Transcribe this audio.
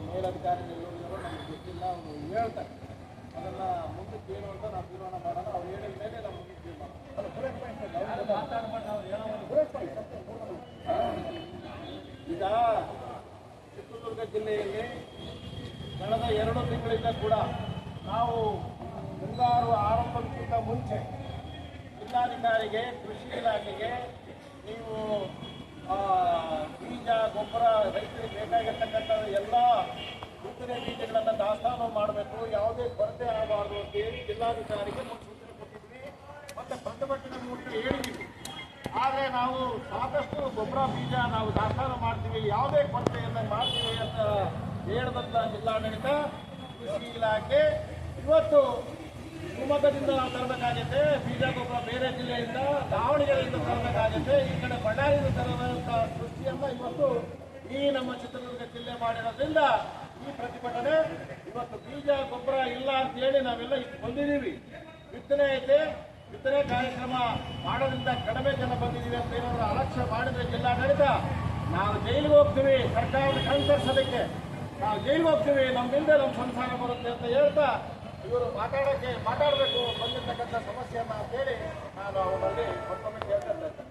ಮೇಲಧಿಕಾರಿಗಳು ನಮ್ಗೆ ಗೊತ್ತಿಲ್ಲ, ಅವರು ಹೇಳ್ತಾರೆ. ಅದನ್ನು ಮುಂದಕ್ಕೆ ಏನು ಅಂತ ನಾವು ತೀರ್ಮಾನ ಮಾಡೋಣ. ಅವ್ರು ಹೇಳಿದ ಮೇಲೆ ನಾವು ಮುಂದಕ್ಕೆ ತೀರ್ಮಾನ ಈಗ ಚಿತ್ರದುರ್ಗ ಜಿಲ್ಲೆಯಲ್ಲಿ ಕಳೆದ 2 ತಿಂಗಳಿಂದ ಕೂಡ ನಾವು ಮುಂಗಾರು ಆರಂಭಕ್ಕಿಂತ ಮುಂಚೆ ಜಿಲ್ಲಾಧಿಕಾರಿಗೆ, ಕೃಷಿ ಇಲಾಖೆಗೆ ನೀವು ಬೀಜ, ಗೊಬ್ಬರ, ರೈತರಿಗೆ ಬೇಕಾಗಿರ್ತಕ್ಕಂಥ ಎಲ್ಲ ಬಿತ್ತನೆ ಬೀಜಗಳನ್ನು ದಾಸ್ತಾನು ಮಾಡಬೇಕು, ಯಾವುದೇ ಕೊರತೆ ಆಗಬಾರ್ದು ಅಂತೇಳಿ ಜಿಲ್ಲಾಧಿಕಾರಿಗೆ ಸೂಚನೆ ಕೊಟ್ಟಿದ್ವಿ ಮತ್ತು ಪ್ರತಿಭಟನೆ ಮೂಲಕ ಹೇಳಿದ್ವಿ. ಆದರೆ ನಾವು ಸಾಕಷ್ಟು ಗೊಬ್ಬರ ಬೀಜ ನಾವು ದಾಸ್ತಾನು ಮಾಡ್ತೀವಿ, ಯಾವುದೇ ಕೊರತೆಯನ್ನು ಮಾಡ್ತೀವಿ ಅಂತ ಹೇಳಿದಂಥ ಜಿಲ್ಲಾಡಳಿತ, ಕೃಷಿ ಇಲಾಖೆ ಇವತ್ತು ಶಿವಮೊಗ್ಗದಿಂದ ನಾವು ತರಬೇಕಾಗುತ್ತೆ, ಬೀಜ ಗೊಬ್ಬರ ಬೇರೆ ಜಿಲ್ಲೆಯಿಂದ, ದಾವಣಗೆರೆಯಿಂದ ತರಬೇಕಾಗುತ್ತೆ, ಈ ಕಡೆ ಬಳ್ಳಾರಿಯಿಂದ ತರದಂಥ ಕೃಷಿಯನ್ನು ಇವತ್ತು ಈ ನಮ್ಮ ಚಿತ್ರದುರ್ಗ ಜಿಲ್ಲೆ ಮಾಡಿರೋದ್ರಿಂದ ಈ ಪ್ರತಿಭಟನೆ. ಇವತ್ತು ಬೀಜ ಗೊಬ್ಬರ ಇಲ್ಲ ಅಂತೇಳಿ ನಾವೆಲ್ಲ ಬಂದಿದ್ದೀವಿ. ಬಿತ್ತನೆ ಐತೆ, ಬಿತ್ತನೆ ಕಾರ್ಯಕ್ರಮ ಮಾಡೋದ್ರಿಂದ ಕಡಿಮೆ ಜನ ಬಂದಿದ್ದೀವಿ ಅಂತ ಏನಾದರೂ ಅಲಕ್ಷ್ಯ ಮಾಡಿದ್ರೆ ಜಿಲ್ಲಾಡಳಿತ, ನಾವು ಜೈಲಿಗೆ ಹೋಗ್ತೀವಿ, ಸರ್ಕಾರದ ಕಣ್ತರಿಸೋದಕ್ಕೆ ನಾವು ಜೈಲಿಗೆ ಹೋಗ್ತೀವಿ, ನಮ್ಮಿಂದ ನಮ್ಮ ಸಂಸಾರ ಬರುತ್ತೆ ಅಂತ ಹೇಳ್ತಾ ಇವರು ಮಾತಾಡಬೇಕು ಬಂದಿರ್ತಕ್ಕಂಥ ಸಮಸ್ಯೆಯನ್ನು ಅಂತೇಳಿ ನಾನು ಅವರಲ್ಲಿ ಮತ್ತೊಮ್ಮೆ ಕೇಳ್ತಾ ಇದ್ದೇನೆ.